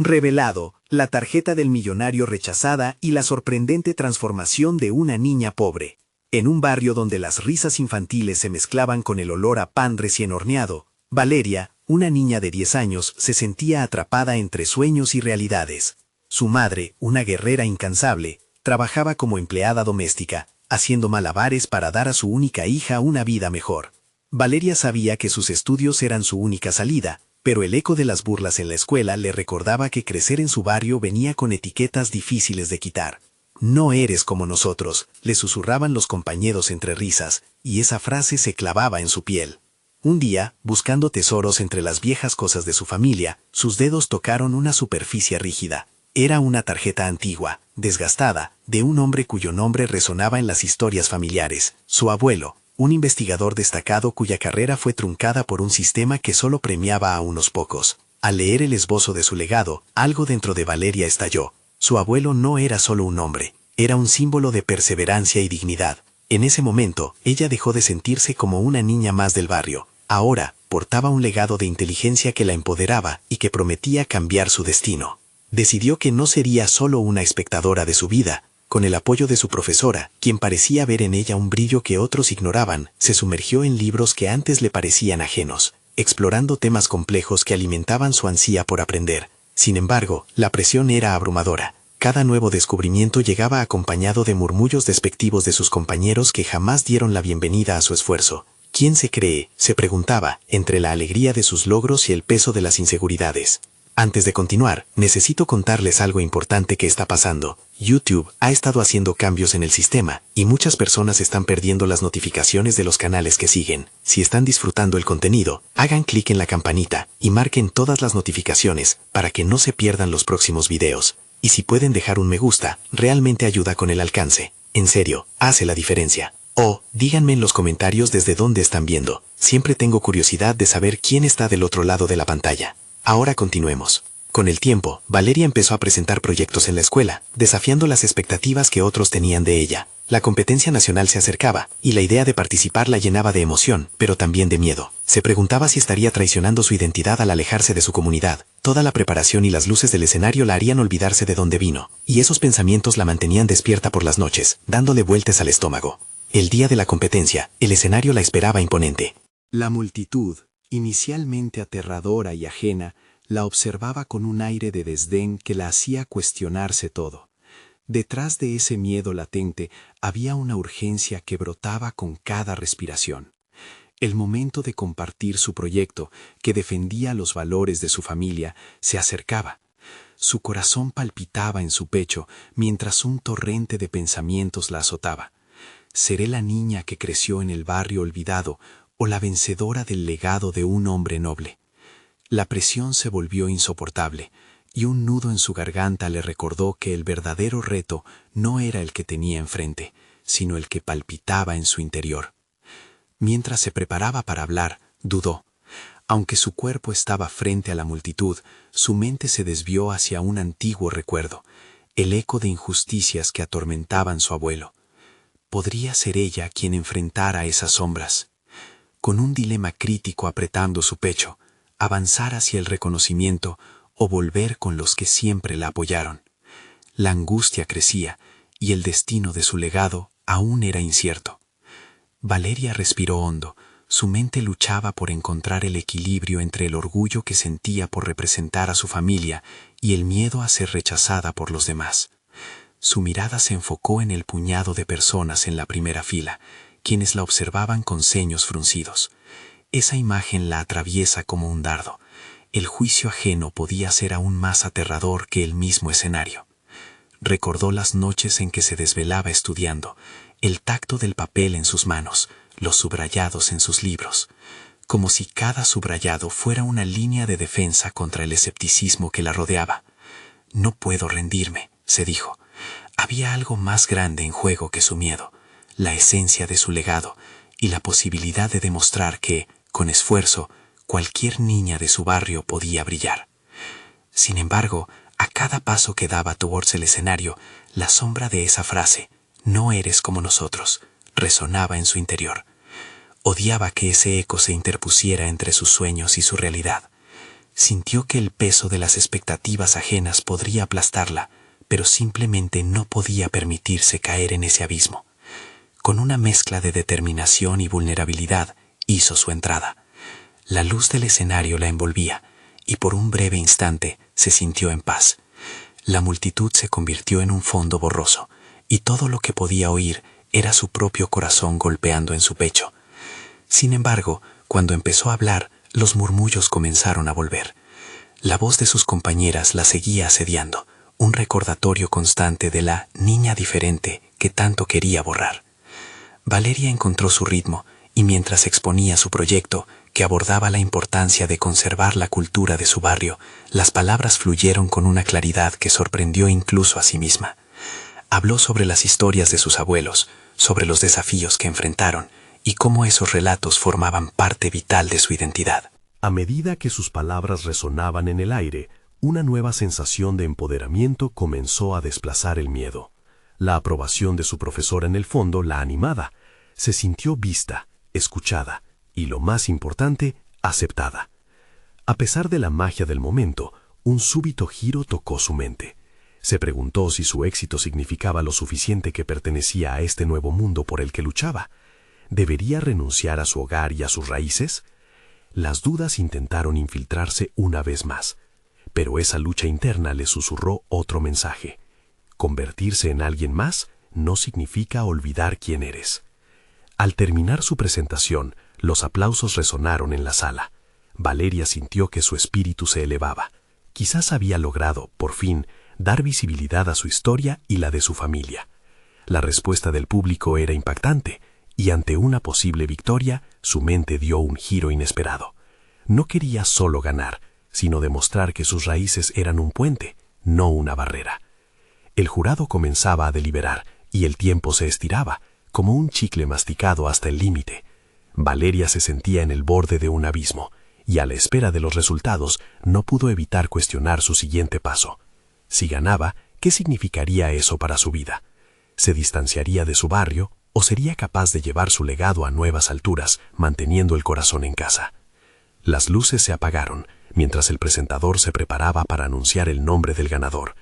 Revelado, la tarjeta del millonario rechazada y la sorprendente transformación de una niña pobre. En un barrio donde las risas infantiles se mezclaban con el olor a pan recién horneado, Valeria, una niña de 10 años, se sentía atrapada entre sueños y realidades. Su madre, una guerrera incansable, trabajaba como empleada doméstica, haciendo malabares para dar a su única hija una vida mejor. Valeria sabía que sus estudios eran su única salida, pero el eco de las burlas en la escuela le recordaba que crecer en su barrio venía con etiquetas difíciles de quitar. No eres como nosotros, le susurraban los compañeros entre risas, y esa frase se clavaba en su piel. Un día, buscando tesoros entre las viejas cosas de su familia, sus dedos tocaron una superficie rígida. Era una tarjeta antigua, desgastada, de un hombre cuyo nombre resonaba en las historias familiares, su abuelo, un investigador destacado cuya carrera fue truncada por un sistema que solo premiaba a unos pocos. Al leer el esbozo de su legado, algo dentro de Valeria estalló. Su abuelo no era solo un hombre, era un símbolo de perseverancia y dignidad. En ese momento, ella dejó de sentirse como una niña más del barrio. Ahora, portaba un legado de inteligencia que la empoderaba y que prometía cambiar su destino. Decidió que no sería solo una espectadora de su vida. Con el apoyo de su profesora, quien parecía ver en ella un brillo que otros ignoraban, se sumergió en libros que antes le parecían ajenos, explorando temas complejos que alimentaban su ansia por aprender. Sin embargo, la presión era abrumadora. Cada nuevo descubrimiento llegaba acompañado de murmullos despectivos de sus compañeros que jamás dieron la bienvenida a su esfuerzo. ¿Quién se cree?, se preguntaba, entre la alegría de sus logros y el peso de las inseguridades. Antes de continuar, necesito contarles algo importante que está pasando. YouTube ha estado haciendo cambios en el sistema, y muchas personas están perdiendo las notificaciones de los canales que siguen. Si están disfrutando el contenido, hagan clic en la campanita y marquen todas las notificaciones para que no se pierdan los próximos videos. Y si pueden dejar un me gusta, realmente ayuda con el alcance. En serio, hace la diferencia. O, díganme en los comentarios desde dónde están viendo. Siempre tengo curiosidad de saber quién está del otro lado de la pantalla. Ahora continuemos. Con el tiempo, Valeria empezó a presentar proyectos en la escuela, desafiando las expectativas que otros tenían de ella. La competencia nacional se acercaba, y la idea de participar la llenaba de emoción, pero también de miedo. Se preguntaba si estaría traicionando su identidad al alejarse de su comunidad. Toda la preparación y las luces del escenario la harían olvidarse de dónde vino, y esos pensamientos la mantenían despierta por las noches, dándole vueltas al estómago. El día de la competencia, el escenario la esperaba imponente. La multitud, inicialmente aterradora y ajena, la observaba con un aire de desdén que la hacía cuestionarse todo. Detrás de ese miedo latente había una urgencia que brotaba con cada respiración. El momento de compartir su proyecto, que defendía los valores de su familia, se acercaba. Su corazón palpitaba en su pecho mientras un torrente de pensamientos la azotaba. ¿Seré la niña que creció en el barrio olvidado o la vencedora del legado de un hombre noble? La presión se volvió insoportable, y un nudo en su garganta le recordó que el verdadero reto no era el que tenía enfrente, sino el que palpitaba en su interior. Mientras se preparaba para hablar, dudó. Aunque su cuerpo estaba frente a la multitud, su mente se desvió hacia un antiguo recuerdo, el eco de injusticias que atormentaban su abuelo. ¿Podría ser ella quien enfrentara esas sombras? Con un dilema crítico apretando su pecho, avanzar hacia el reconocimiento o volver con los que siempre la apoyaron. La angustia crecía y el destino de su legado aún era incierto. Valeria respiró hondo. Su mente luchaba por encontrar el equilibrio entre el orgullo que sentía por representar a su familia y el miedo a ser rechazada por los demás. Su mirada se enfocó en el puñado de personas en la primera fila, quienes la observaban con ceños fruncidos. Esa imagen la atraviesa como un dardo. El juicio ajeno podía ser aún más aterrador que el mismo escenario. Recordó las noches en que se desvelaba estudiando, el tacto del papel en sus manos, los subrayados en sus libros, como si cada subrayado fuera una línea de defensa contra el escepticismo que la rodeaba. «No puedo rendirme», se dijo. Había algo más grande en juego que su miedo, la esencia de su legado y la posibilidad de demostrar que, con esfuerzo, cualquier niña de su barrio podía brillar. Sin embargo, a cada paso que daba towards el escenario, la sombra de esa frase, «no eres como nosotros», resonaba en su interior. Odiaba que ese eco se interpusiera entre sus sueños y su realidad. Sintió que el peso de las expectativas ajenas podría aplastarla, pero simplemente no podía permitirse caer en ese abismo. Con una mezcla de determinación y vulnerabilidad, hizo su entrada. La luz del escenario la envolvía, y por un breve instante se sintió en paz. La multitud se convirtió en un fondo borroso, y todo lo que podía oír era su propio corazón golpeando en su pecho. Sin embargo, cuando empezó a hablar, los murmullos comenzaron a volver. La voz de sus compañeras la seguía asediando, un recordatorio constante de la niña diferente que tanto quería borrar. Valeria encontró su ritmo, y mientras exponía su proyecto, que abordaba la importancia de conservar la cultura de su barrio, las palabras fluyeron con una claridad que sorprendió incluso a sí misma. Habló sobre las historias de sus abuelos, sobre los desafíos que enfrentaron, y cómo esos relatos formaban parte vital de su identidad. A medida que sus palabras resonaban en el aire, una nueva sensación de empoderamiento comenzó a desplazar el miedo. La aprobación de su profesora en el fondo la animaba. Se sintió vista, escuchada y, lo más importante, aceptada. A pesar de la magia del momento, un súbito giro tocó su mente. Se preguntó si su éxito significaba lo suficiente que pertenecía a este nuevo mundo por el que luchaba. ¿Debería renunciar a su hogar y a sus raíces? Las dudas intentaron infiltrarse una vez más, pero esa lucha interna le susurró otro mensaje. Convertirse en alguien más no significa olvidar quién eres. Al terminar su presentación, los aplausos resonaron en la sala. Valeria sintió que su espíritu se elevaba. Quizás había logrado, por fin, dar visibilidad a su historia y la de su familia. La respuesta del público era impactante, y ante una posible victoria, su mente dio un giro inesperado. No quería solo ganar, sino demostrar que sus raíces eran un puente, no una barrera. El jurado comenzaba a deliberar, y el tiempo se estiraba, como un chicle masticado hasta el límite. Valeria se sentía en el borde de un abismo, y a la espera de los resultados no pudo evitar cuestionar su siguiente paso. Si ganaba, ¿qué significaría eso para su vida? ¿Se distanciaría de su barrio o sería capaz de llevar su legado a nuevas alturas, manteniendo el corazón en casa? Las luces se apagaron, mientras el presentador se preparaba para anunciar el nombre del ganador.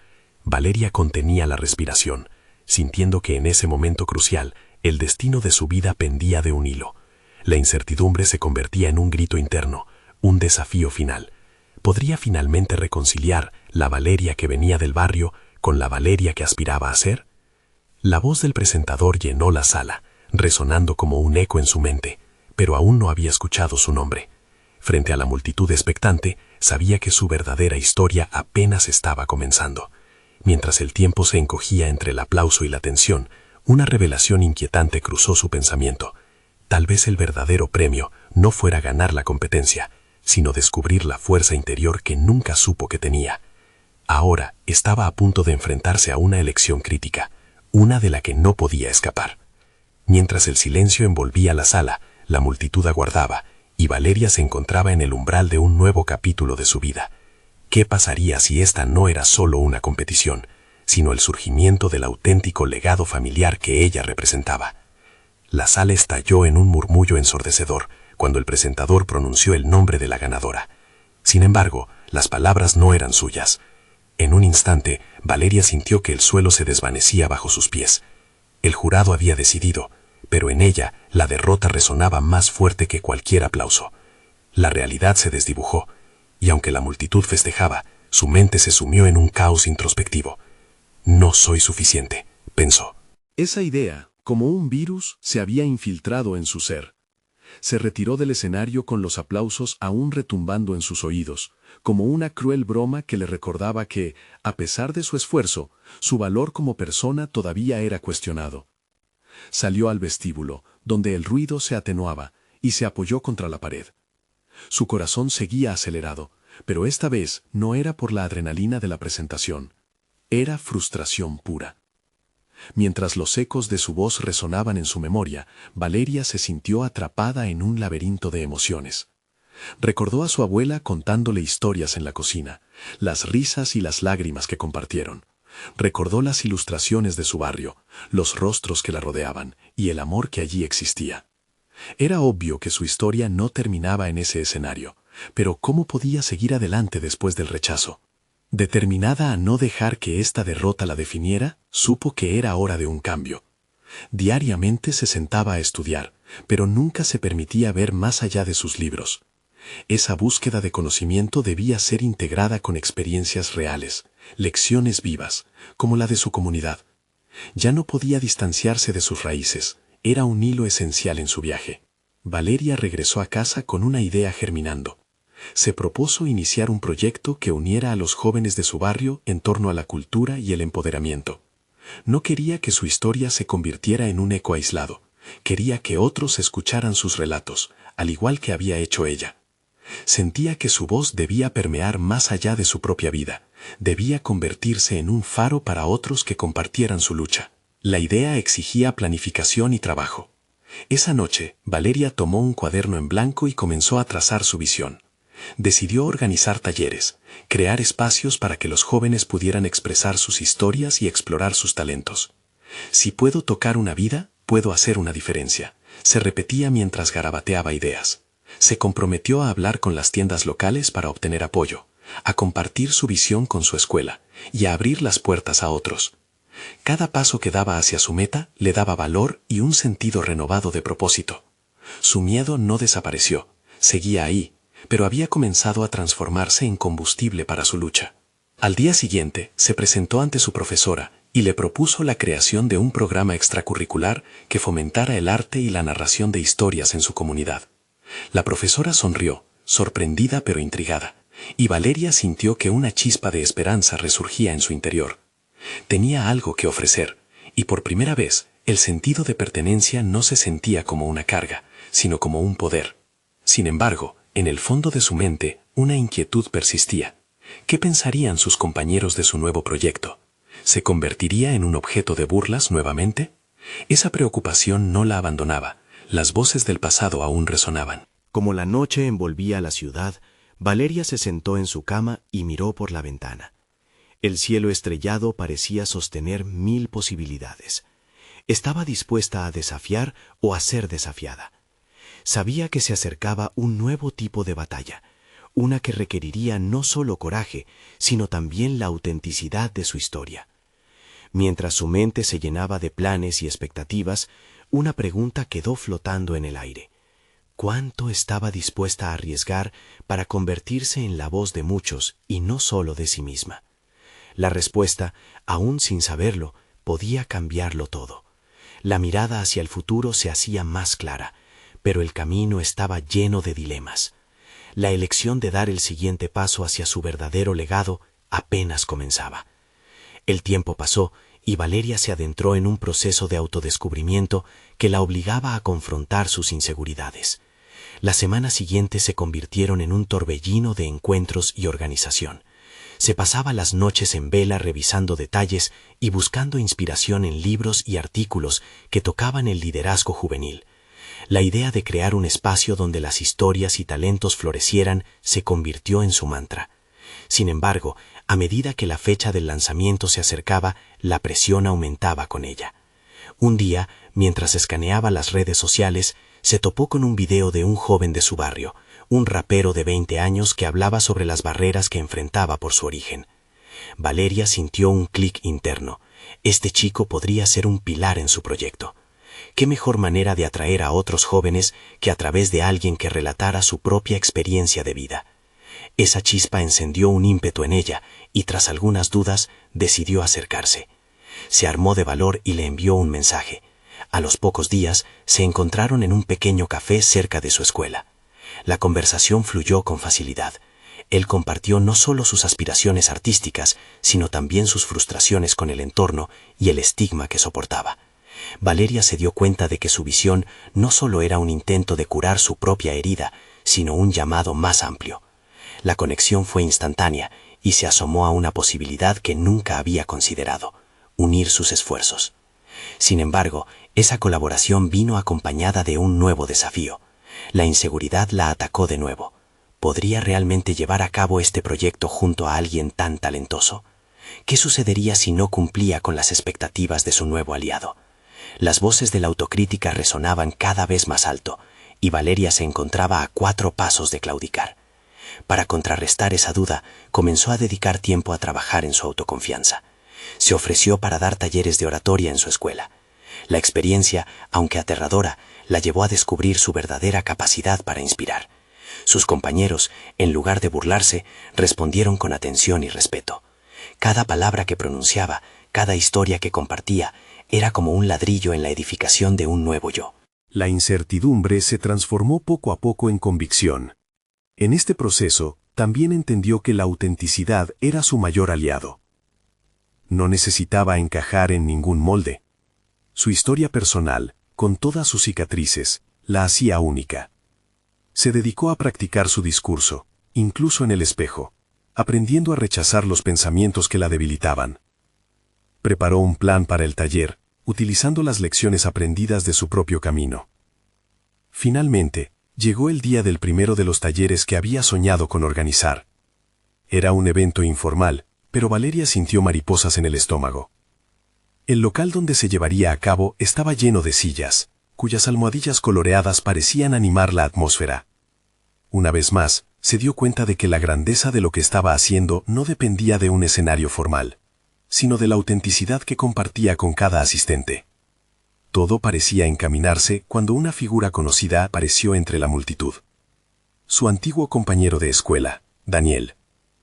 Valeria contenía la respiración, sintiendo que en ese momento crucial, el destino de su vida pendía de un hilo. La incertidumbre se convertía en un grito interno, un desafío final. ¿Podría finalmente reconciliar la Valeria que venía del barrio con la Valeria que aspiraba a ser? La voz del presentador llenó la sala, resonando como un eco en su mente, pero aún no había escuchado su nombre. Frente a la multitud expectante, sabía que su verdadera historia apenas estaba comenzando. Mientras el tiempo se encogía entre el aplauso y la tensión, una revelación inquietante cruzó su pensamiento. Tal vez el verdadero premio no fuera ganar la competencia, sino descubrir la fuerza interior que nunca supo que tenía. Ahora estaba a punto de enfrentarse a una elección crítica, una de la que no podía escapar. Mientras el silencio envolvía la sala, la multitud aguardaba, y Valeria se encontraba en el umbral de un nuevo capítulo de su vida. ¿Qué pasaría si esta no era solo una competición, sino el surgimiento del auténtico legado familiar que ella representaba? La sala estalló en un murmullo ensordecedor cuando el presentador pronunció el nombre de la ganadora. Sin embargo, las palabras no eran suyas. En un instante, Valeria sintió que el suelo se desvanecía bajo sus pies. El jurado había decidido, pero en ella la derrota resonaba más fuerte que cualquier aplauso. La realidad se desdibujó, y aunque la multitud festejaba, su mente se sumió en un caos introspectivo. No soy suficiente, pensó. Esa idea, como un virus, se había infiltrado en su ser. Se retiró del escenario con los aplausos aún retumbando en sus oídos, como una cruel broma que le recordaba que, a pesar de su esfuerzo, su valor como persona todavía era cuestionado. Salió al vestíbulo, donde el ruido se atenuaba, y se apoyó contra la pared. Su corazón seguía acelerado, pero esta vez no era por la adrenalina de la presentación. Era frustración pura. Mientras los ecos de su voz resonaban en su memoria, Valeria se sintió atrapada en un laberinto de emociones. Recordó a su abuela contándole historias en la cocina, las risas y las lágrimas que compartieron. Recordó las ilustraciones de su barrio, los rostros que la rodeaban y el amor que allí existía. Era obvio que su historia no terminaba en ese escenario, Pero ¿cómo podía seguir adelante después del rechazo? Determinada a no dejar que esta derrota la definiera, supo que era hora de un cambio. Diariamente se sentaba a estudiar, pero nunca se permitía ver más allá de sus libros. Esa búsqueda de conocimiento debía ser integrada con experiencias reales, lecciones vivas, como la de su comunidad. Ya no podía distanciarse de sus raíces, era un hilo esencial en su viaje. Valeria regresó a casa con una idea germinando. Se propuso iniciar un proyecto que uniera a los jóvenes de su barrio en torno a la cultura y el empoderamiento. No quería que su historia se convirtiera en un eco aislado, quería que otros escucharan sus relatos, al igual que había hecho ella. Sentía que su voz debía permear más allá de su propia vida, debía convertirse en un faro para otros que compartieran su lucha. La idea exigía planificación y trabajo. Esa noche, Valeria tomó un cuaderno en blanco y comenzó a trazar su visión. Decidió organizar talleres, crear espacios para que los jóvenes pudieran expresar sus historias y explorar sus talentos. Si puedo tocar una vida, puedo hacer una diferencia, se repetía mientras garabateaba ideas. Se comprometió a hablar con las tiendas locales para obtener apoyo, a compartir su visión con su escuela y a abrir las puertas a otros. Cada paso que daba hacia su meta le daba valor y un sentido renovado de propósito. Su miedo no desapareció, seguía ahí, pero había comenzado a transformarse en combustible para su lucha. Al día siguiente, se presentó ante su profesora y le propuso la creación de un programa extracurricular que fomentara el arte y la narración de historias en su comunidad. La profesora sonrió, sorprendida pero intrigada, y Valeria sintió que una chispa de esperanza resurgía en su interior. Tenía algo que ofrecer, y por primera vez, el sentido de pertenencia no se sentía como una carga, sino como un poder. Sin embargo, en el fondo de su mente, una inquietud persistía. ¿Qué pensarían sus compañeros de su nuevo proyecto? ¿Se convertiría en un objeto de burlas nuevamente? Esa preocupación no la abandonaba. Las voces del pasado aún resonaban. Como la noche envolvía la ciudad, Valeria se sentó en su cama y miró por la ventana. El cielo estrellado parecía sostener 1000 posibilidades. Estaba dispuesta a desafiar o a ser desafiada. Sabía que se acercaba un nuevo tipo de batalla, una que requeriría no solo coraje, sino también la autenticidad de su historia. Mientras su mente se llenaba de planes y expectativas, una pregunta quedó flotando en el aire. ¿Cuánto estaba dispuesta a arriesgar para convertirse en la voz de muchos y no solo de sí misma? La respuesta, aún sin saberlo, podía cambiarlo todo. La mirada hacia el futuro se hacía más clara, pero el camino estaba lleno de dilemas. La elección de dar el siguiente paso hacia su verdadero legado apenas comenzaba. El tiempo pasó y Valeria se adentró en un proceso de autodescubrimiento que la obligaba a confrontar sus inseguridades. Las semanas siguientes se convirtieron en un torbellino de encuentros y organización. Se pasaba las noches en vela revisando detalles y buscando inspiración en libros y artículos que tocaban el liderazgo juvenil. La idea de crear un espacio donde las historias y talentos florecieran se convirtió en su mantra. Sin embargo, a medida que la fecha del lanzamiento se acercaba, la presión aumentaba con ella. Un día, mientras escaneaba las redes sociales, se topó con un video de un joven de su barrio, un rapero de 20 años que hablaba sobre las barreras que enfrentaba por su origen. Valeria sintió un clic interno. Este chico podría ser un pilar en su proyecto. ¿Qué mejor manera de atraer a otros jóvenes que a través de alguien que relatara su propia experiencia de vida? Esa chispa encendió un ímpetu en ella y tras algunas dudas decidió acercarse. Se armó de valor y le envió un mensaje. A los pocos días se encontraron en un pequeño café cerca de su escuela. La conversación fluyó con facilidad. Él compartió no solo sus aspiraciones artísticas, sino también sus frustraciones con el entorno y el estigma que soportaba. Valeria se dio cuenta de que su visión no solo era un intento de curar su propia herida, sino un llamado más amplio. La conexión fue instantánea y se asomó a una posibilidad que nunca había considerado: unir sus esfuerzos. Sin embargo, esa colaboración vino acompañada de un nuevo desafío. La inseguridad la atacó de nuevo. ¿Podría realmente llevar a cabo este proyecto junto a alguien tan talentoso? ¿Qué sucedería si no cumplía con las expectativas de su nuevo aliado? Las voces de la autocrítica resonaban cada vez más alto, y Valeria se encontraba a 4 pasos de claudicar. Para contrarrestar esa duda, comenzó a dedicar tiempo a trabajar en su autoconfianza. Se ofreció para dar talleres de oratoria en su escuela. La experiencia, aunque aterradora, la llevó a descubrir su verdadera capacidad para inspirar. Sus compañeros, en lugar de burlarse, respondieron con atención y respeto. Cada palabra que pronunciaba, cada historia que compartía, era como un ladrillo en la edificación de un nuevo yo. La incertidumbre se transformó poco a poco en convicción. En este proceso, también entendió que la autenticidad era su mayor aliado. No necesitaba encajar en ningún molde. Su historia personal, con todas sus cicatrices, la hacía única. Se dedicó a practicar su discurso, incluso en el espejo, aprendiendo a rechazar los pensamientos que la debilitaban. Preparó un plan para el taller, utilizando las lecciones aprendidas de su propio camino. Finalmente, llegó el día del primero de los talleres que había soñado con organizar. Era un evento informal, pero Valeria sintió mariposas en el estómago. El local donde se llevaría a cabo estaba lleno de sillas, cuyas almohadillas coloreadas parecían animar la atmósfera. Una vez más, se dio cuenta de que la grandeza de lo que estaba haciendo no dependía de un escenario formal, sino de la autenticidad que compartía con cada asistente. Todo parecía encaminarse cuando una figura conocida apareció entre la multitud. Su antiguo compañero de escuela, Daniel,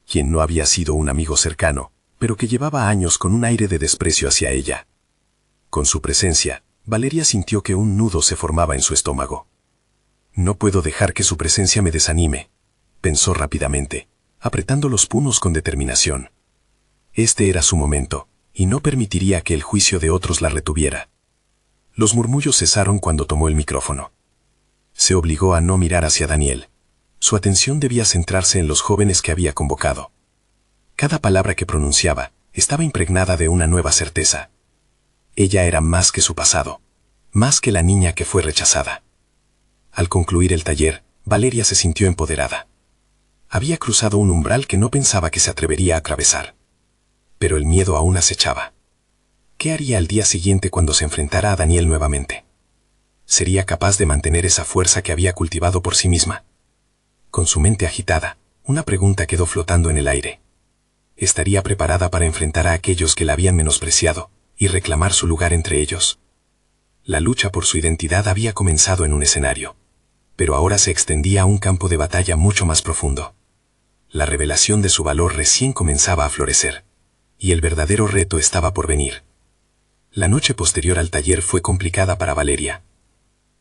quien no había sido un amigo cercano, pero que llevaba años con un aire de desprecio hacia ella. Con su presencia, Valeria sintió que un nudo se formaba en su estómago. No puedo dejar que su presencia me desanime, pensó rápidamente, apretando los puños con determinación. Este era su momento, y no permitiría que el juicio de otros la retuviera. Los murmullos cesaron cuando tomó el micrófono. Se obligó a no mirar hacia Daniel. Su atención debía centrarse en los jóvenes que había convocado. Cada palabra que pronunciaba estaba impregnada de una nueva certeza. Ella era más que su pasado, más que la niña que fue rechazada. Al concluir el taller, Valeria se sintió empoderada. Había cruzado un umbral que no pensaba que se atrevería a atravesar. Pero el miedo aún acechaba. ¿Qué haría al día siguiente cuando se enfrentara a Daniel nuevamente? ¿Sería capaz de mantener esa fuerza que había cultivado por sí misma? Con su mente agitada, una pregunta quedó flotando en el aire. ¿Estaría preparada para enfrentar a aquellos que la habían menospreciado y reclamar su lugar entre ellos? La lucha por su identidad había comenzado en un escenario, pero ahora se extendía a un campo de batalla mucho más profundo. La revelación de su valor recién comenzaba a florecer, y el verdadero reto estaba por venir. La noche posterior al taller fue complicada para Valeria.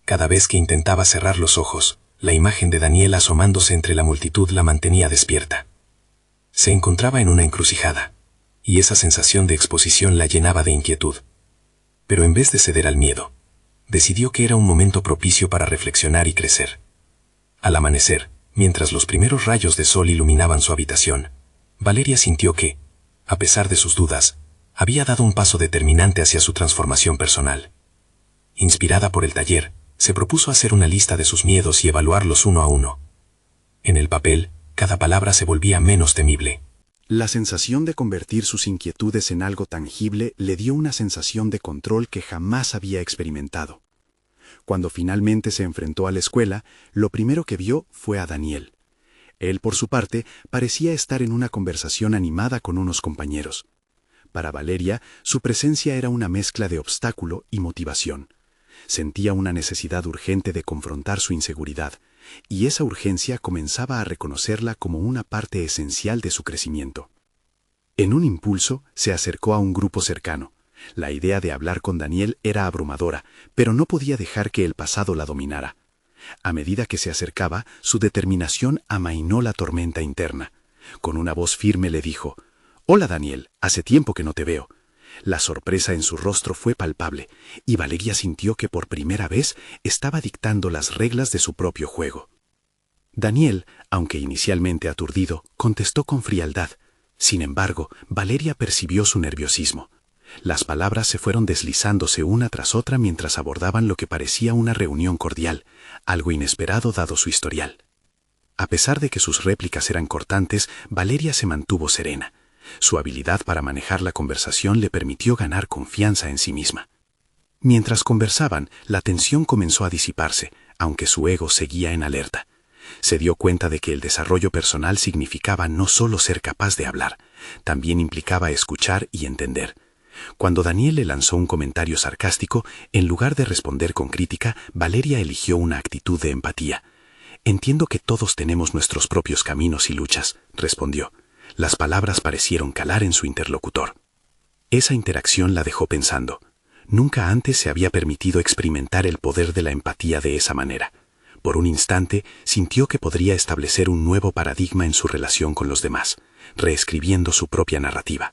Cada vez que intentaba cerrar los ojos, la imagen de Daniel asomándose entre la multitud la mantenía despierta. Se encontraba en una encrucijada, y esa sensación de exposición la llenaba de inquietud. Pero en vez de ceder al miedo, decidió que era un momento propicio para reflexionar y crecer. Al amanecer, mientras los primeros rayos de sol iluminaban su habitación, Valeria sintió que, a pesar de sus dudas, había dado un paso determinante hacia su transformación personal. Inspirada por el taller, se propuso hacer una lista de sus miedos y evaluarlos uno a uno. En el papel, cada palabra se volvía menos temible. La sensación de convertir sus inquietudes en algo tangible le dio una sensación de control que jamás había experimentado. Cuando finalmente se enfrentó a la escuela, lo primero que vio fue a Daniel. Él, por su parte, parecía estar en una conversación animada con unos compañeros. Para Valeria, su presencia era una mezcla de obstáculo y motivación. Sentía una necesidad urgente de confrontar su inseguridad, y esa urgencia comenzaba a reconocerla como una parte esencial de su crecimiento. En un impulso, se acercó a un grupo cercano. La idea de hablar con Daniel era abrumadora, pero no podía dejar que el pasado la dominara. A medida que se acercaba, su determinación amainó la tormenta interna. Con una voz firme le dijo: «Hola Daniel, hace tiempo que no te veo». La sorpresa en su rostro fue palpable, y Valeria sintió que por primera vez estaba dictando las reglas de su propio juego. Daniel, aunque inicialmente aturdido, contestó con frialdad. Sin embargo, Valeria percibió su nerviosismo. Las palabras se fueron deslizándose una tras otra mientras abordaban lo que parecía una reunión cordial, algo inesperado dado su historial. A pesar de que sus réplicas eran cortantes, Valeria se mantuvo serena. Su habilidad para manejar la conversación le permitió ganar confianza en sí misma. Mientras conversaban, la tensión comenzó a disiparse, aunque su ego seguía en alerta. Se dio cuenta de que el desarrollo personal significaba no solo ser capaz de hablar, también implicaba escuchar y entender. Cuando Daniel le lanzó un comentario sarcástico, en lugar de responder con crítica, Valeria eligió una actitud de empatía. «Entiendo que todos tenemos nuestros propios caminos y luchas», respondió. Las palabras parecieron calar en su interlocutor. Esa interacción la dejó pensando. Nunca antes se había permitido experimentar el poder de la empatía de esa manera. Por un instante sintió que podría establecer un nuevo paradigma en su relación con los demás, reescribiendo su propia narrativa.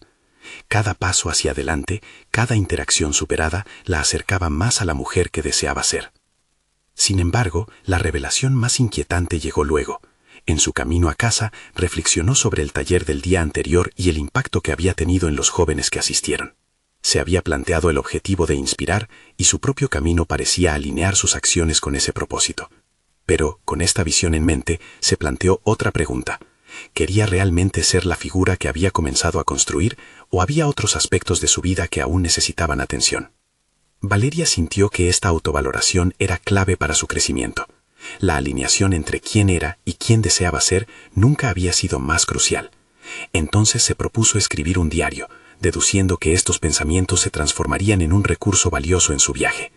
Cada paso hacia adelante, cada interacción superada, la acercaba más a la mujer que deseaba ser. Sin embargo, la revelación más inquietante llegó luego. En su camino a casa, reflexionó sobre el taller del día anterior y el impacto que había tenido en los jóvenes que asistieron. Se había planteado el objetivo de inspirar y su propio camino parecía alinear sus acciones con ese propósito. Pero, con esta visión en mente, se planteó otra pregunta. ¿Quería realmente ser la figura que había comenzado a construir o había otros aspectos de su vida que aún necesitaban atención? Valeria sintió que esta autovaloración era clave para su crecimiento. La alineación entre quién era y quién deseaba ser nunca había sido más crucial. Entonces se propuso escribir un diario, deduciendo que estos pensamientos se transformarían en un recurso valioso en su viaje.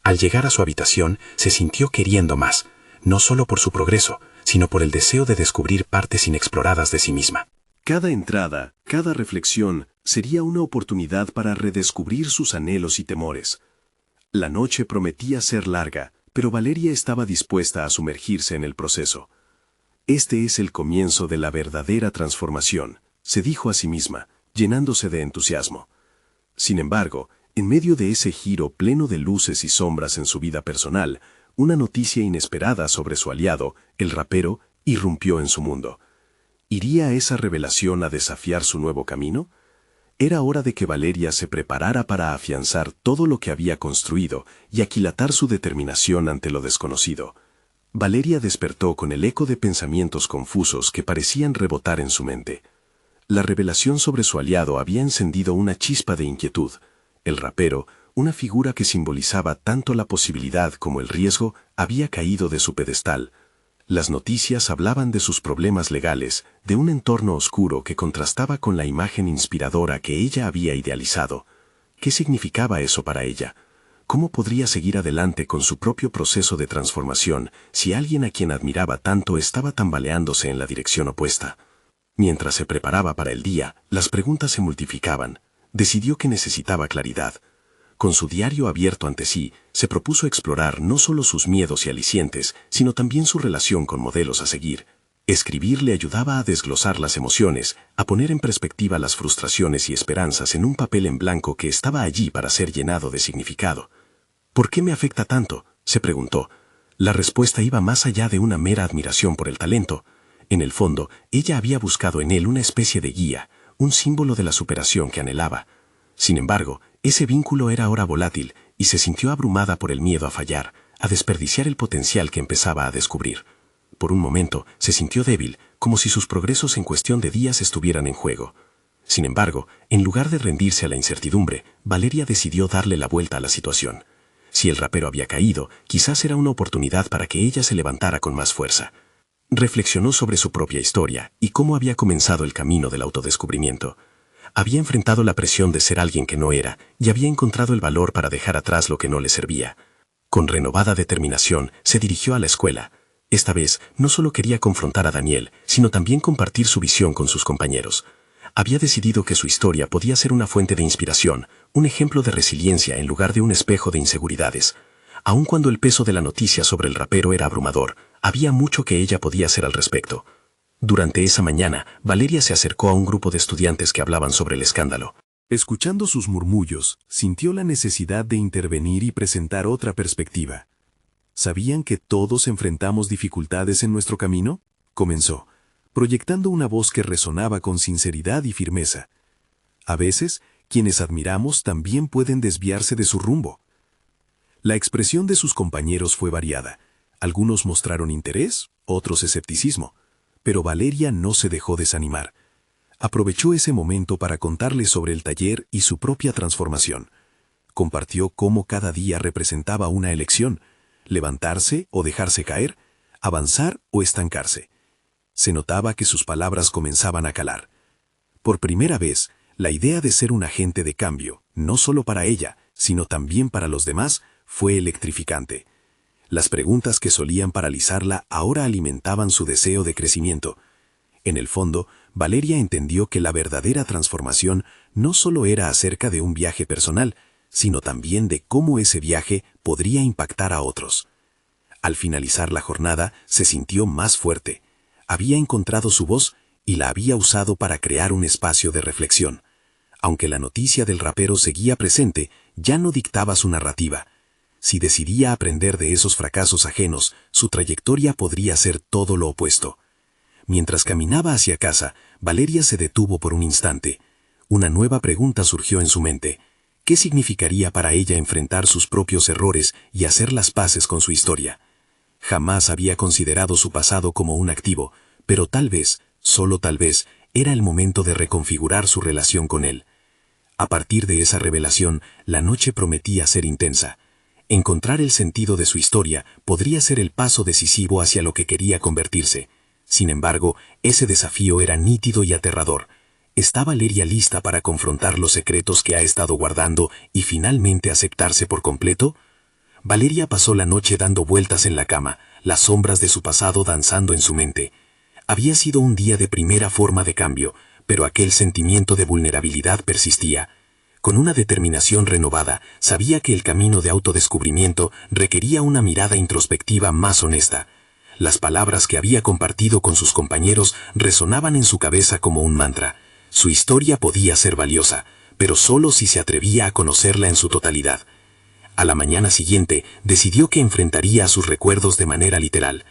Al llegar a su habitación, se sintió queriendo más, no solo por su progreso, sino por el deseo de descubrir partes inexploradas de sí misma. Cada entrada, cada reflexión, sería una oportunidad para redescubrir sus anhelos y temores. La noche prometía ser larga, pero Valeria estaba dispuesta a sumergirse en el proceso. Este es el comienzo de la verdadera transformación, se dijo a sí misma, llenándose de entusiasmo. Sin embargo, en medio de ese giro pleno de luces y sombras en su vida personal, una noticia inesperada sobre su aliado, el rapero, irrumpió en su mundo. ¿Iría esa revelación a desafiar su nuevo camino? Era hora de que Valeria se preparara para afianzar todo lo que había construido y aquilatar su determinación ante lo desconocido. Valeria despertó con el eco de pensamientos confusos que parecían rebotar en su mente. La revelación sobre su aliado había encendido una chispa de inquietud. El rapero, una figura que simbolizaba tanto la posibilidad como el riesgo, había caído de su pedestal. Las noticias hablaban de sus problemas legales, de un entorno oscuro que contrastaba con la imagen inspiradora que ella había idealizado. ¿Qué significaba eso para ella? ¿Cómo podría seguir adelante con su propio proceso de transformación si alguien a quien admiraba tanto estaba tambaleándose en la dirección opuesta? Mientras se preparaba para el día, las preguntas se multiplicaban. Decidió que necesitaba claridad. Con su diario abierto ante sí, se propuso explorar no solo sus miedos y alicientes, sino también su relación con modelos a seguir. Escribir le ayudaba a desglosar las emociones, a poner en perspectiva las frustraciones y esperanzas en un papel en blanco que estaba allí para ser llenado de significado. ¿Por qué me afecta tanto?, se preguntó. La respuesta iba más allá de una mera admiración por el talento. En el fondo, ella había buscado en él una especie de guía, un símbolo de la superación que anhelaba. Sin embargo, ese vínculo era ahora volátil y se sintió abrumada por el miedo a fallar, a desperdiciar el potencial que empezaba a descubrir. Por un momento, se sintió débil, como si sus progresos en cuestión de días estuvieran en juego. Sin embargo, en lugar de rendirse a la incertidumbre, Valeria decidió darle la vuelta a la situación. Si el rapero había caído, quizás era una oportunidad para que ella se levantara con más fuerza. Reflexionó sobre su propia historia y cómo había comenzado el camino del autodescubrimiento. Había enfrentado la presión de ser alguien que no era y había encontrado el valor para dejar atrás lo que no le servía. Con renovada determinación, se dirigió a la escuela. Esta vez, no solo quería confrontar a Daniel, sino también compartir su visión con sus compañeros. Había decidido que su historia podía ser una fuente de inspiración, un ejemplo de resiliencia en lugar de un espejo de inseguridades. Aun cuando el peso de la noticia sobre el rapero era abrumador, había mucho que ella podía hacer al respecto. Durante esa mañana, Valeria se acercó a un grupo de estudiantes que hablaban sobre el escándalo. Escuchando sus murmullos, sintió la necesidad de intervenir y presentar otra perspectiva. ¿Sabían que todos enfrentamos dificultades en nuestro camino?, comenzó, proyectando una voz que resonaba con sinceridad y firmeza. A veces, quienes admiramos también pueden desviarse de su rumbo. La expresión de sus compañeros fue variada. Algunos mostraron interés, otros escepticismo. Pero Valeria no se dejó desanimar. Aprovechó ese momento para contarles sobre el taller y su propia transformación. Compartió cómo cada día representaba una elección, levantarse o dejarse caer, avanzar o estancarse. Se notaba que sus palabras comenzaban a calar. Por primera vez, la idea de ser un agente de cambio, no solo para ella, sino también para los demás, fue electrificante. Las preguntas que solían paralizarla ahora alimentaban su deseo de crecimiento. En el fondo, Valeria entendió que la verdadera transformación no solo era acerca de un viaje personal, sino también de cómo ese viaje podría impactar a otros. Al finalizar la jornada, se sintió más fuerte. Había encontrado su voz y la había usado para crear un espacio de reflexión. Aunque la noticia del rapero seguía presente, ya no dictaba su narrativa. Si decidía aprender de esos fracasos ajenos, su trayectoria podría ser todo lo opuesto. Mientras caminaba hacia casa, Valeria se detuvo por un instante. Una nueva pregunta surgió en su mente. ¿Qué significaría para ella enfrentar sus propios errores y hacer las paces con su historia? Jamás había considerado su pasado como un activo, pero tal vez, solo tal vez, era el momento de reconfigurar su relación con él. A partir de esa revelación, la noche prometía ser intensa. Encontrar el sentido de su historia podría ser el paso decisivo hacia lo que quería convertirse. Sin embargo, ese desafío era nítido y aterrador. ¿Está Valeria lista para confrontar los secretos que ha estado guardando y finalmente aceptarse por completo? Valeria pasó la noche dando vueltas en la cama, las sombras de su pasado danzando en su mente. Había sido un día de primera forma de cambio, pero aquel sentimiento de vulnerabilidad persistía. Con una determinación renovada, sabía que el camino de autodescubrimiento requería una mirada introspectiva más honesta. Las palabras que había compartido con sus compañeros resonaban en su cabeza como un mantra. Su historia podía ser valiosa, pero solo si se atrevía a conocerla en su totalidad. A la mañana siguiente, decidió que enfrentaría a sus recuerdos de manera literal.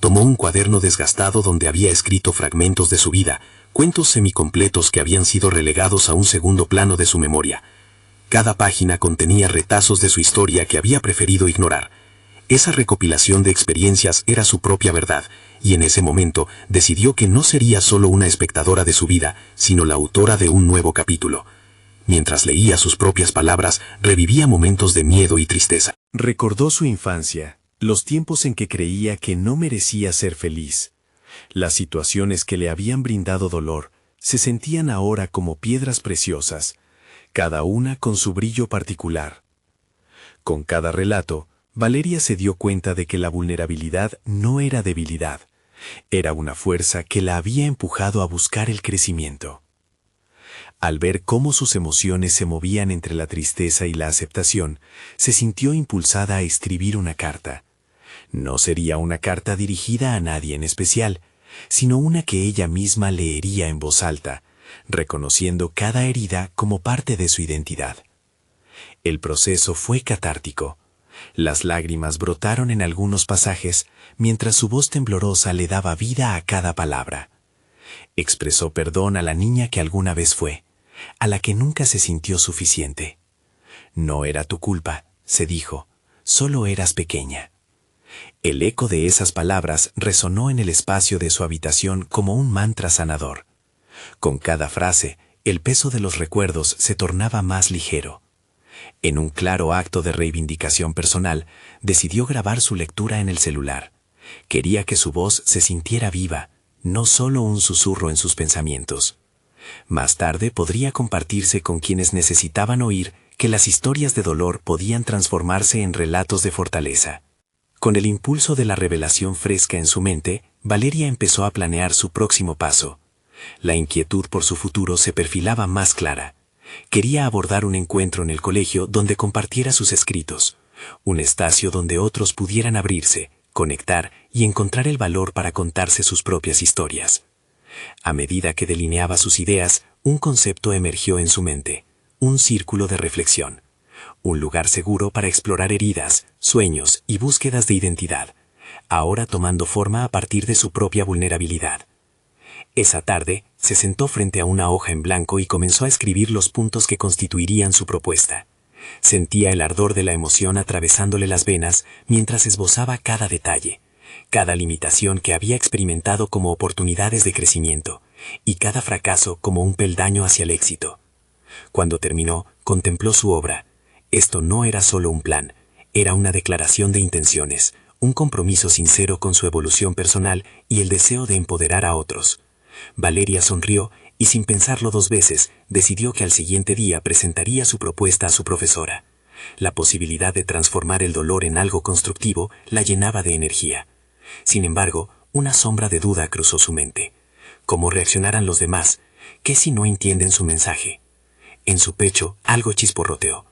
Tomó un cuaderno desgastado donde había escrito fragmentos de su vida, cuentos semicompletos que habían sido relegados a un segundo plano de su memoria. Cada página contenía retazos de su historia que había preferido ignorar. Esa recopilación de experiencias era su propia verdad, y en ese momento decidió que no sería solo una espectadora de su vida, sino la autora de un nuevo capítulo. Mientras leía sus propias palabras, revivía momentos de miedo y tristeza. Recordó su infancia, los tiempos en que creía que no merecía ser feliz. Las situaciones que le habían brindado dolor se sentían ahora como piedras preciosas, cada una con su brillo particular. Con cada relato, Valeria se dio cuenta de que la vulnerabilidad no era debilidad, era una fuerza que la había empujado a buscar el crecimiento. Al ver cómo sus emociones se movían entre la tristeza y la aceptación, se sintió impulsada a escribir una carta. No sería una carta dirigida a nadie en especial, sino una que ella misma leería en voz alta, reconociendo cada herida como parte de su identidad. El proceso fue catártico. Las lágrimas brotaron en algunos pasajes, mientras su voz temblorosa le daba vida a cada palabra. Expresó perdón a la niña que alguna vez fue, a la que nunca se sintió suficiente. No era tu culpa, se dijo, solo eras pequeña. El eco de esas palabras resonó en el espacio de su habitación como un mantra sanador. Con cada frase, el peso de los recuerdos se tornaba más ligero. En un claro acto de reivindicación personal, decidió grabar su lectura en el celular. Quería que su voz se sintiera viva, no solo un susurro en sus pensamientos. Más tarde podría compartirse con quienes necesitaban oír que las historias de dolor podían transformarse en relatos de fortaleza. Con el impulso de la revelación fresca en su mente, Valeria empezó a planear su próximo paso. La inquietud por su futuro se perfilaba más clara. Quería abordar un encuentro en el colegio donde compartiera sus escritos, un espacio donde otros pudieran abrirse, conectar y encontrar el valor para contarse sus propias historias. A medida que delineaba sus ideas, un concepto emergió en su mente, un círculo de reflexión, un lugar seguro para explorar heridas, sueños y búsquedas de identidad, ahora tomando forma a partir de su propia vulnerabilidad. Esa tarde, se sentó frente a una hoja en blanco y comenzó a escribir los puntos que constituirían su propuesta. Sentía el ardor de la emoción atravesándole las venas mientras esbozaba cada detalle, cada limitación que había experimentado como oportunidades de crecimiento, y cada fracaso como un peldaño hacia el éxito. Cuando terminó, contempló su obra. Esto no era solo un plan, era una declaración de intenciones, un compromiso sincero con su evolución personal y el deseo de empoderar a otros. Valeria sonrió y sin pensarlo 2 veces, decidió que al siguiente día presentaría su propuesta a su profesora. La posibilidad de transformar el dolor en algo constructivo la llenaba de energía. Sin embargo, una sombra de duda cruzó su mente. ¿Cómo reaccionarán los demás? ¿Qué si no entienden su mensaje? En su pecho algo chisporroteó.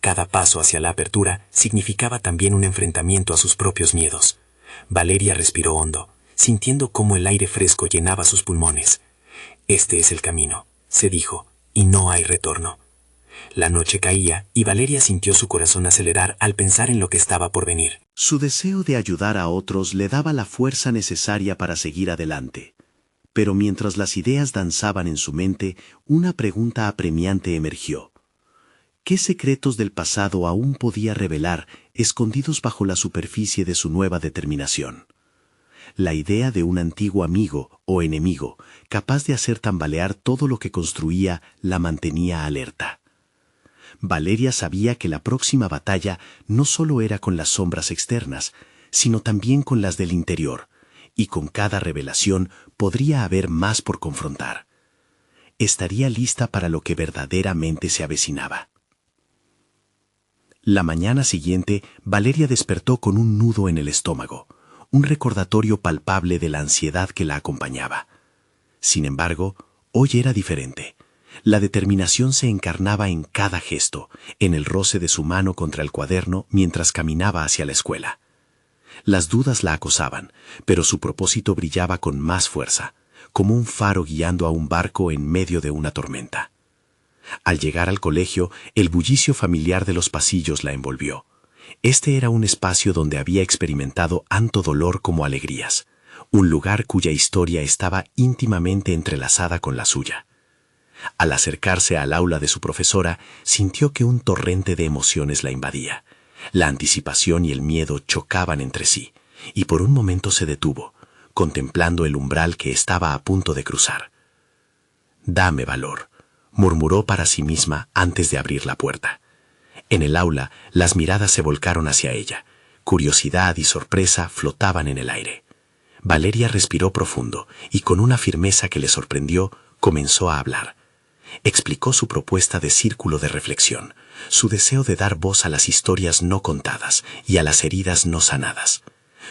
Cada paso hacia la apertura significaba también un enfrentamiento a sus propios miedos. Valeria respiró hondo, sintiendo cómo el aire fresco llenaba sus pulmones. Este es el camino, se dijo, y no hay retorno. La noche caía y Valeria sintió su corazón acelerar al pensar en lo que estaba por venir. Su deseo de ayudar a otros le daba la fuerza necesaria para seguir adelante. Pero mientras las ideas danzaban en su mente, una pregunta apremiante emergió. ¿Qué secretos del pasado aún podía revelar, escondidos bajo la superficie de su nueva determinación? La idea de un antiguo amigo o enemigo, capaz de hacer tambalear todo lo que construía, la mantenía alerta. Valeria sabía que la próxima batalla no solo era con las sombras externas, sino también con las del interior, y con cada revelación podría haber más por confrontar. Estaría lista para lo que verdaderamente se avecinaba. La mañana siguiente, Valeria despertó con un nudo en el estómago, un recordatorio palpable de la ansiedad que la acompañaba. Sin embargo, hoy era diferente. La determinación se encarnaba en cada gesto, en el roce de su mano contra el cuaderno mientras caminaba hacia la escuela. Las dudas la acosaban, pero su propósito brillaba con más fuerza, como un faro guiando a un barco en medio de una tormenta. Al llegar al colegio, el bullicio familiar de los pasillos la envolvió. Este era un espacio donde había experimentado tanto dolor como alegrías, un lugar cuya historia estaba íntimamente entrelazada con la suya. Al acercarse al aula de su profesora, sintió que un torrente de emociones la invadía. La anticipación y el miedo chocaban entre sí, y por un momento se detuvo, contemplando el umbral que estaba a punto de cruzar. «Dame valor», murmuró para sí misma antes de abrir la puerta. En el aula, las miradas se volcaron hacia ella. Curiosidad y sorpresa flotaban en el aire. Valeria respiró profundo y con una firmeza que le sorprendió, comenzó a hablar. Explicó su propuesta de círculo de reflexión, su deseo de dar voz a las historias no contadas y a las heridas no sanadas.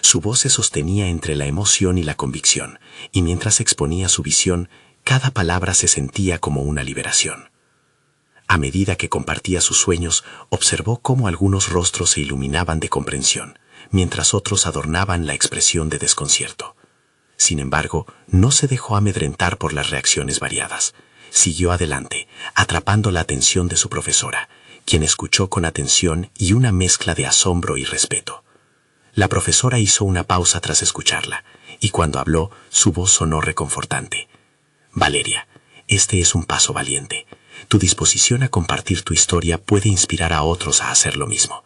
Su voz se sostenía entre la emoción y la convicción, y mientras exponía su visión, cada palabra se sentía como una liberación. A medida que compartía sus sueños, observó cómo algunos rostros se iluminaban de comprensión, mientras otros adornaban la expresión de desconcierto. Sin embargo, no se dejó amedrentar por las reacciones variadas. Siguió adelante, atrapando la atención de su profesora, quien escuchó con atención y una mezcla de asombro y respeto. La profesora hizo una pausa tras escucharla, y cuando habló, su voz sonó reconfortante. «Valeria, este es un paso valiente. Tu disposición a compartir tu historia puede inspirar a otros a hacer lo mismo.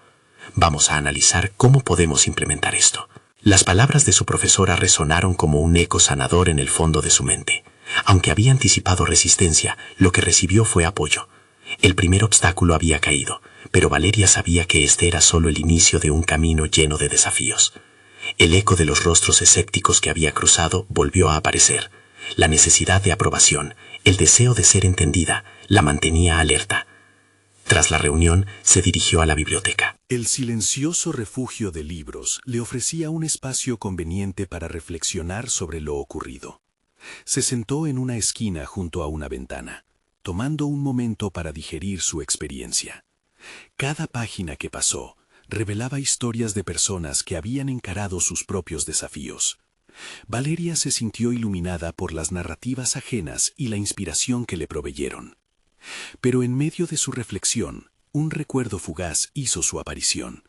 Vamos a analizar cómo podemos implementar esto». Las palabras de su profesora resonaron como un eco sanador en el fondo de su mente. Aunque había anticipado resistencia, lo que recibió fue apoyo. El primer obstáculo había caído, pero Valeria sabía que este era solo el inicio de un camino lleno de desafíos. El eco de los rostros escépticos que había cruzado volvió a aparecer. La necesidad de aprobación, el deseo de ser entendida, la mantenía alerta. Tras la reunión, se dirigió a la biblioteca. El silencioso refugio de libros le ofrecía un espacio conveniente para reflexionar sobre lo ocurrido. Se sentó en una esquina junto a una ventana, tomando un momento para digerir su experiencia. Cada página que pasó revelaba historias de personas que habían encarado sus propios desafíos. Valeria se sintió iluminada por las narrativas ajenas y la inspiración que le proveyeron. Pero en medio de su reflexión, un recuerdo fugaz hizo su aparición.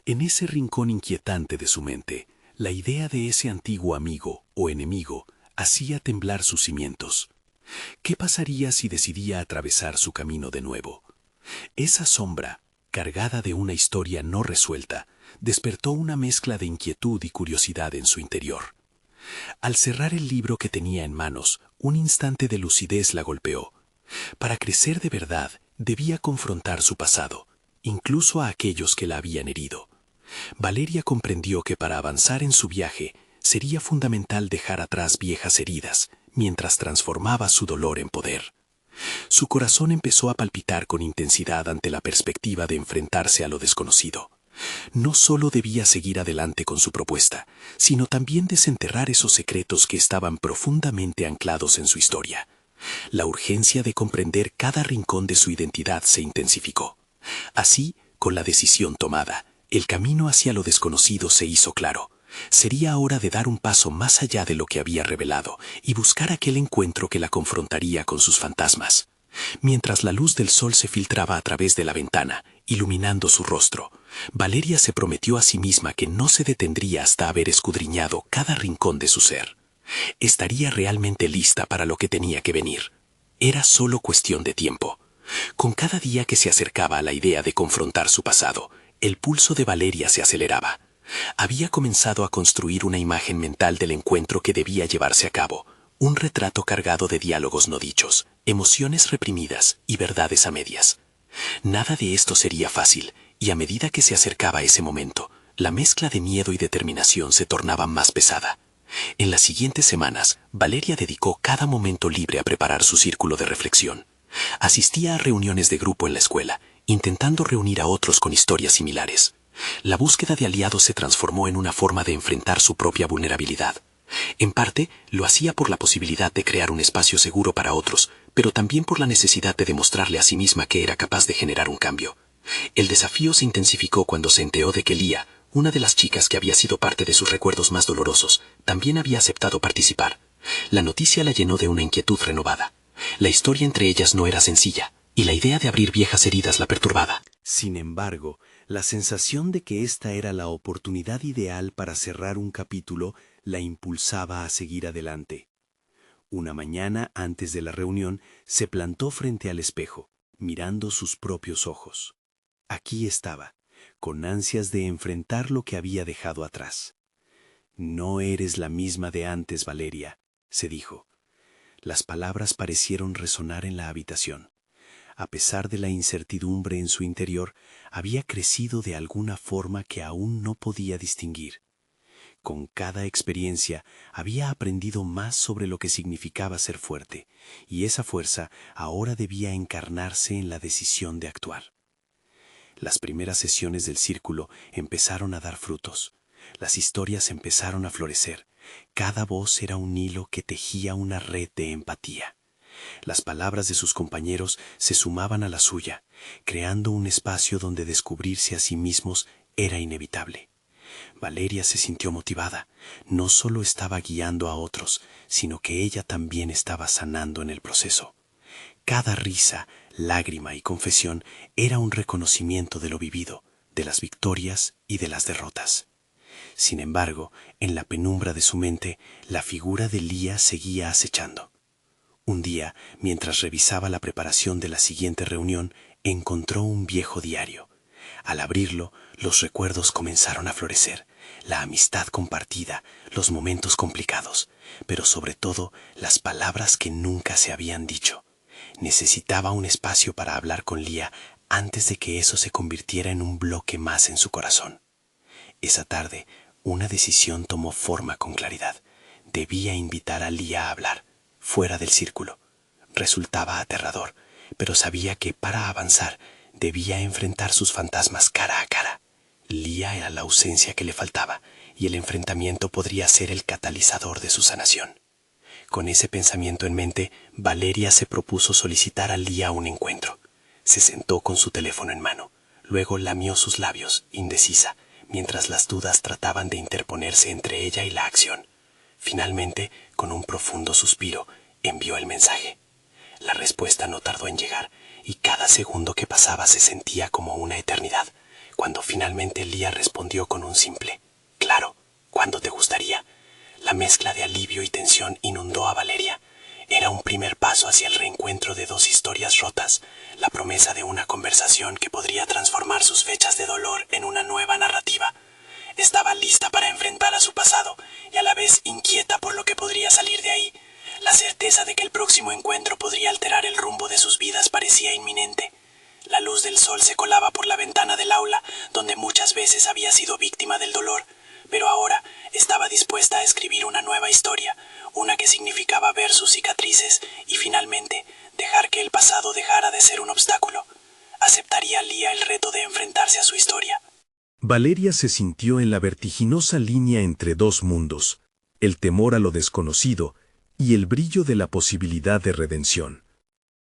En ese rincón inquietante de su mente, la idea de ese antiguo amigo o enemigo hacía temblar sus cimientos. ¿Qué pasaría si decidía atravesar su camino de nuevo? Esa sombra, cargada de una historia no resuelta, despertó una mezcla de inquietud y curiosidad en su interior. Al cerrar el libro que tenía en manos, un instante de lucidez la golpeó. Para crecer de verdad, debía confrontar su pasado, incluso a aquellos que la habían herido. Valeria comprendió que para avanzar en su viaje sería fundamental dejar atrás viejas heridas mientras transformaba su dolor en poder. Su corazón empezó a palpitar con intensidad ante la perspectiva de enfrentarse a lo desconocido. No solo debía seguir adelante con su propuesta, sino también desenterrar esos secretos que estaban profundamente anclados en su historia. La urgencia de comprender cada rincón de su identidad se intensificó. Así, con la decisión tomada, el camino hacia lo desconocido se hizo claro. Sería hora de dar un paso más allá de lo que había revelado y buscar aquel encuentro que la confrontaría con sus fantasmas. Mientras la luz del sol se filtraba a través de la ventana, iluminando su rostro, Valeria se prometió a sí misma que no se detendría hasta haber escudriñado cada rincón de su ser. Estaría realmente lista para lo que tenía que venir. Era solo cuestión de tiempo. Con cada día que se acercaba a la idea de confrontar su pasado, el pulso de Valeria se aceleraba. Había comenzado a construir una imagen mental del encuentro que debía llevarse a cabo, un retrato cargado de diálogos no dichos, emociones reprimidas y verdades a medias. Nada de esto sería fácil, y a medida que se acercaba ese momento, la mezcla de miedo y determinación se tornaba más pesada. En las siguientes semanas, Valeria dedicó cada momento libre a preparar su círculo de reflexión. Asistía a reuniones de grupo en la escuela, intentando reunir a otros con historias similares. La búsqueda de aliados se transformó en una forma de enfrentar su propia vulnerabilidad. En parte, lo hacía por la posibilidad de crear un espacio seguro para otros, pero también por la necesidad de demostrarle a sí misma que era capaz de generar un cambio. El desafío se intensificó cuando se enteró de que Lía, una de las chicas que había sido parte de sus recuerdos más dolorosos, también había aceptado participar. La noticia la llenó de una inquietud renovada. La historia entre ellas no era sencilla, y la idea de abrir viejas heridas la perturbaba. Sin embargo, la sensación de que esta era la oportunidad ideal para cerrar un capítulo la impulsaba a seguir adelante. Una mañana antes de la reunión, se plantó frente al espejo, mirando sus propios ojos. Aquí estaba, con ansias de enfrentar lo que había dejado atrás. «No eres la misma de antes, Valeria», se dijo. Las palabras parecieron resonar en la habitación. A pesar de la incertidumbre en su interior, había crecido de alguna forma que aún no podía distinguir. Con cada experiencia había aprendido más sobre lo que significaba ser fuerte, y esa fuerza ahora debía encarnarse en la decisión de actuar. Las primeras sesiones del círculo empezaron a dar frutos. Las historias empezaron a florecer. Cada voz era un hilo que tejía una red de empatía. Las palabras de sus compañeros se sumaban a la suya, creando un espacio donde descubrirse a sí mismos era inevitable. Valeria se sintió motivada. No solo estaba guiando a otros, sino que ella también estaba sanando en el proceso. Cada risa, lágrima y confesión era un reconocimiento de lo vivido, de las victorias y de las derrotas. Sin embargo, en la penumbra de su mente, la figura de Lía seguía acechando. Un día, mientras revisaba la preparación de la siguiente reunión, encontró un viejo diario. Al abrirlo, los recuerdos comenzaron a florecer, la amistad compartida, los momentos complicados, pero sobre todo las palabras que nunca se habían dicho. Necesitaba un espacio para hablar con Lía antes de que eso se convirtiera en un bloque más en su corazón. Esa tarde, una decisión tomó forma con claridad. Debía invitar a Lía a hablar, fuera del círculo. Resultaba aterrador, pero sabía que para avanzar debía enfrentar sus fantasmas cara a cara. Lía era la ausencia que le faltaba, y el enfrentamiento podría ser el catalizador de su sanación. Con ese pensamiento en mente, Valeria se propuso solicitar a Lía un encuentro. Se sentó con su teléfono en mano, luego lamió sus labios, indecisa, mientras las dudas trataban de interponerse entre ella y la acción. Finalmente, con un profundo suspiro, envió el mensaje. La respuesta no tardó en llegar, y cada segundo que pasaba se sentía como una eternidad. Cuando finalmente Lía respondió con un simple «Claro, ¿cuándo te gustaría?». La mezcla de alivio y tensión inundó a Valeria. Era un primer paso hacia el reencuentro de dos historias rotas, la promesa de una conversación que podría transformar sus fechas de dolor en una nueva narrativa. Estaba lista para enfrentar a su pasado y a la vez inquieta por lo que podría salir de ahí. La certeza de que el próximo encuentro podría alterar el rumbo de sus vidas parecía inminente. La luz del sol se colaba por la ventana del aula, donde muchas veces había sido víctima del dolor, pero ahora estaba dispuesta a escribir una nueva historia, una que significaba ver sus cicatrices y finalmente dejar que el pasado dejara de ser un obstáculo. ¿Aceptaría Lía el reto de enfrentarse a su historia? Valeria se sintió en la vertiginosa línea entre dos mundos, el temor a lo desconocido y el brillo de la posibilidad de redención.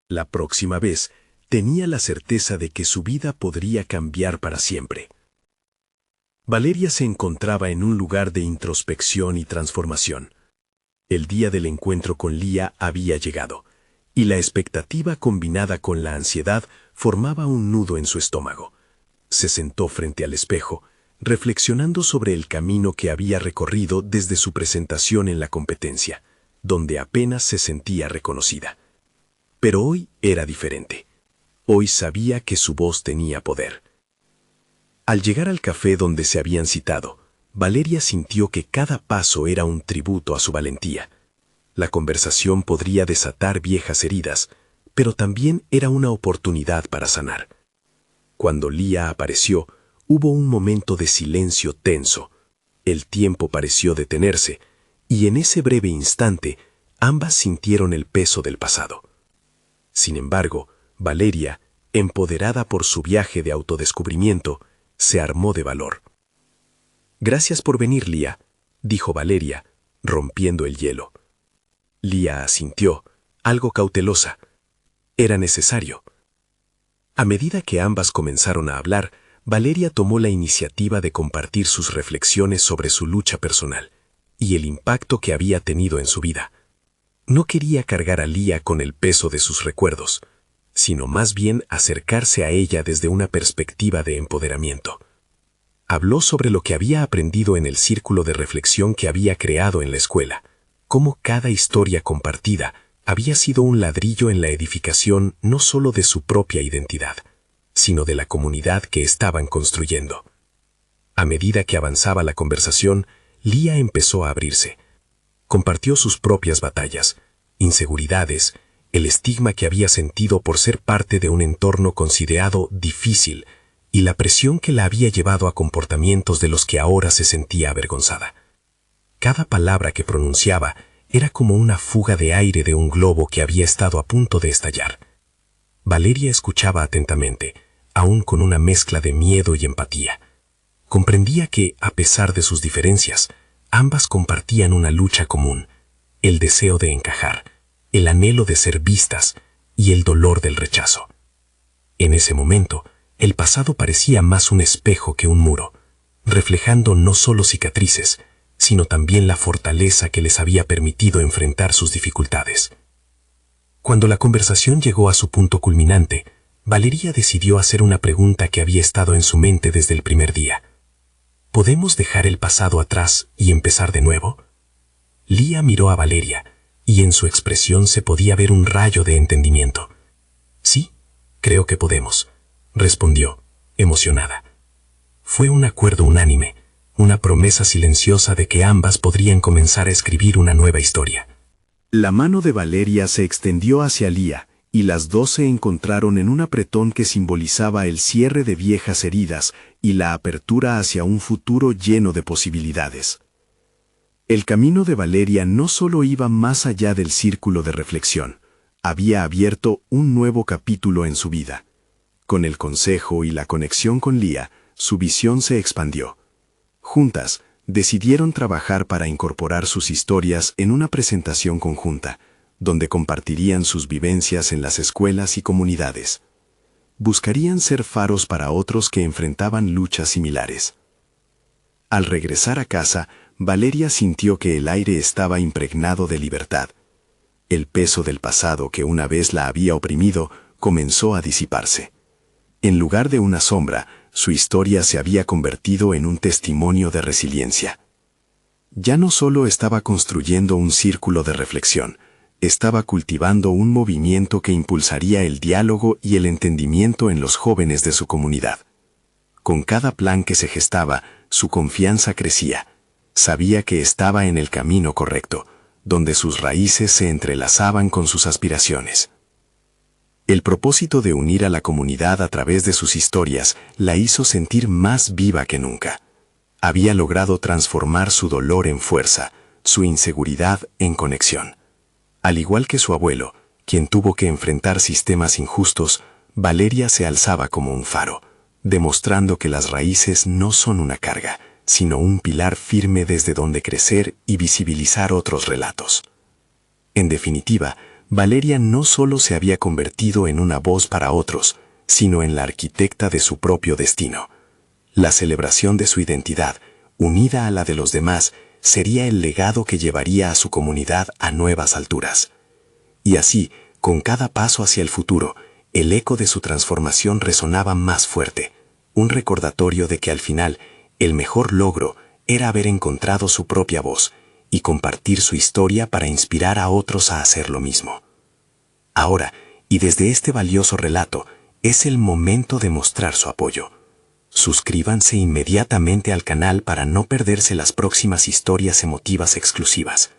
La próxima vez, tenía la certeza de que su vida podría cambiar para siempre. Valeria se encontraba en un lugar de introspección y transformación. El día del encuentro con Lía había llegado, y la expectativa combinada con la ansiedad formaba un nudo en su estómago. Se sentó frente al espejo, reflexionando sobre el camino que había recorrido desde su presentación en la competencia, donde apenas se sentía reconocida. Pero hoy era diferente. Hoy sabía que su voz tenía poder. Al llegar al café donde se habían citado, Valeria sintió que cada paso era un tributo a su valentía. La conversación podría desatar viejas heridas, pero también era una oportunidad para sanar. Cuando Lía apareció, hubo un momento de silencio tenso. El tiempo pareció detenerse, y en ese breve instante, ambas sintieron el peso del pasado. Sin embargo, Valeria, empoderada por su viaje de autodescubrimiento, se armó de valor. «Gracias por venir, Lía», dijo Valeria, rompiendo el hielo. Lía asintió, algo cautelosa. Era necesario. A medida que ambas comenzaron a hablar, Valeria tomó la iniciativa de compartir sus reflexiones sobre su lucha personal y el impacto que había tenido en su vida. No quería cargar a Lía con el peso de sus recuerdos, sino más bien acercarse a ella desde una perspectiva de empoderamiento. Habló sobre lo que había aprendido en el círculo de reflexión que había creado en la escuela, cómo cada historia compartida había sido un ladrillo en la edificación no solo de su propia identidad, sino de la comunidad que estaban construyendo. A medida que avanzaba la conversación, Lía empezó a abrirse. Compartió sus propias batallas, inseguridades, el estigma que había sentido por ser parte de un entorno considerado difícil y la presión que la había llevado a comportamientos de los que ahora se sentía avergonzada. Cada palabra que pronunciaba era como una fuga de aire de un globo que había estado a punto de estallar. Valeria escuchaba atentamente, aún con una mezcla de miedo y empatía. Comprendía que, a pesar de sus diferencias, ambas compartían una lucha común, el deseo de encajar, el anhelo de ser vistas y el dolor del rechazo. En ese momento, el pasado parecía más un espejo que un muro, reflejando no solo cicatrices, sino también la fortaleza que les había permitido enfrentar sus dificultades. Cuando la conversación llegó a su punto culminante, Valeria decidió hacer una pregunta que había estado en su mente desde el primer día. ¿Podemos dejar el pasado atrás y empezar de nuevo? Lía miró a Valeria, y en su expresión se podía ver un rayo de entendimiento. Sí, creo que podemos, respondió, emocionada. Fue un acuerdo unánime, una promesa silenciosa de que ambas podrían comenzar a escribir una nueva historia. La mano de Valeria se extendió hacia Lía, y las dos se encontraron en un apretón que simbolizaba el cierre de viejas heridas y la apertura hacia un futuro lleno de posibilidades. El camino de Valeria no solo iba más allá del círculo de reflexión, había abierto un nuevo capítulo en su vida. Con el consejo y la conexión con Lía, su visión se expandió. Juntas, decidieron trabajar para incorporar sus historias en una presentación conjunta, donde compartirían sus vivencias en las escuelas y comunidades. Buscarían ser faros para otros que enfrentaban luchas similares. Al regresar a casa, Valeria sintió que el aire estaba impregnado de libertad. El peso del pasado que una vez la había oprimido comenzó a disiparse. En lugar de una sombra, su historia se había convertido en un testimonio de resiliencia. Ya no solo estaba construyendo un círculo de reflexión, estaba cultivando un movimiento que impulsaría el diálogo y el entendimiento en los jóvenes de su comunidad. Con cada plan que se gestaba, su confianza crecía. Sabía que estaba en el camino correcto, donde sus raíces se entrelazaban con sus aspiraciones. El propósito de unir a la comunidad a través de sus historias la hizo sentir más viva que nunca. Había logrado transformar su dolor en fuerza, su inseguridad en conexión. Al igual que su abuelo, quien tuvo que enfrentar sistemas injustos, Valeria se alzaba como un faro, demostrando que las raíces no son una carga, sino un pilar firme desde donde crecer y visibilizar otros relatos. En definitiva, Valeria no solo se había convertido en una voz para otros, sino en la arquitecta de su propio destino. La celebración de su identidad, unida a la de los demás, sería el legado que llevaría a su comunidad a nuevas alturas. Y así, con cada paso hacia el futuro, el eco de su transformación resonaba más fuerte, un recordatorio de que al final, el mejor logro era haber encontrado su propia voz y compartir su historia para inspirar a otros a hacer lo mismo. Ahora, y desde este valioso relato, es el momento de mostrar su apoyo. Suscríbanse inmediatamente al canal para no perderse las próximas historias emotivas exclusivas.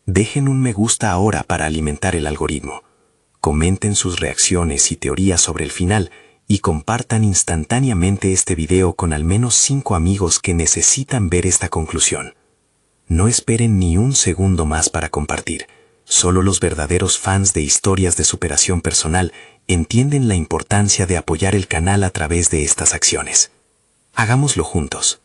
Dejen un me gusta ahora para alimentar el algoritmo. Comenten sus reacciones y teorías sobre el final y compartan instantáneamente este video con al menos 5 amigos que necesitan ver esta conclusión. No esperen ni un segundo más para compartir. Solo los verdaderos fans de historias de superación personal entienden la importancia de apoyar el canal a través de estas acciones. Hagámoslo juntos.